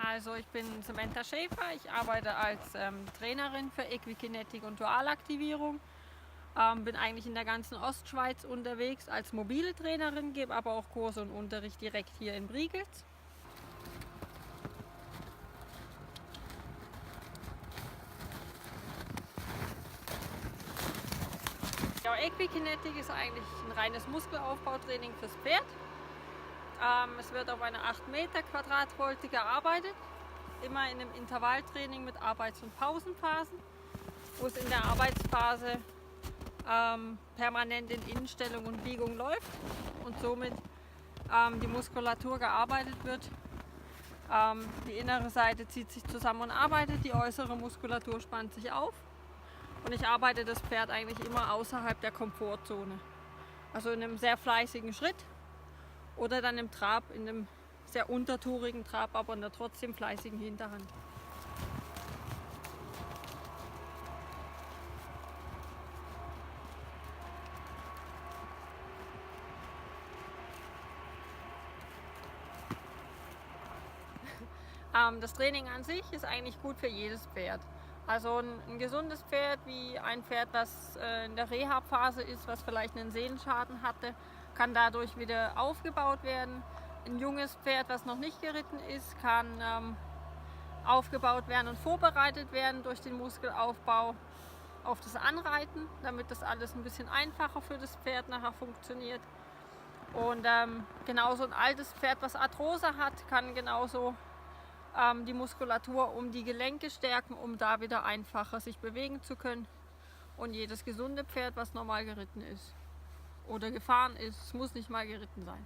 Also ich bin Samantha Schäfer, ich arbeite als Trainerin für Equikinetik und Dualaktivierung. Bin eigentlich in der ganzen Ostschweiz unterwegs als mobile Trainerin, gebe aber auch Kurse und Unterricht direkt hier in Briegels. Ja, Equikinetik ist eigentlich ein reines Muskelaufbautraining fürs Pferd. Es wird auf eine 8 Meter Quadratvolte gearbeitet, immer in einem Intervalltraining mit Arbeits- und Pausenphasen, wo es in der Arbeitsphase permanent in Innenstellung und Biegung läuft und somit die Muskulatur gearbeitet wird. Die innere Seite zieht sich zusammen und arbeitet, die äußere Muskulatur spannt sich auf und ich arbeite das Pferd eigentlich immer außerhalb der Komfortzone. Also in einem sehr fleißigen Schritt oder dann im Trab, in einem sehr untertourigen Trab, aber in der trotzdem fleißigen Hinterhand. Das Training an sich ist eigentlich gut für jedes Pferd. Also ein gesundes Pferd, wie ein Pferd, das in der Rehab-Phase ist, was vielleicht einen Sehnenschaden hatte, kann dadurch wieder aufgebaut werden. Ein junges Pferd, was noch nicht geritten ist, kann aufgebaut werden und vorbereitet werden durch den Muskelaufbau auf das Anreiten, damit das alles ein bisschen einfacher für das Pferd nachher funktioniert. Und genauso ein altes Pferd, was Arthrose hat, kann genauso die Muskulatur um die Gelenke stärken, um da wieder einfacher sich bewegen zu können. Und jedes gesunde Pferd, was normal geritten ist oder gefahren ist, muss nicht mal geritten sein.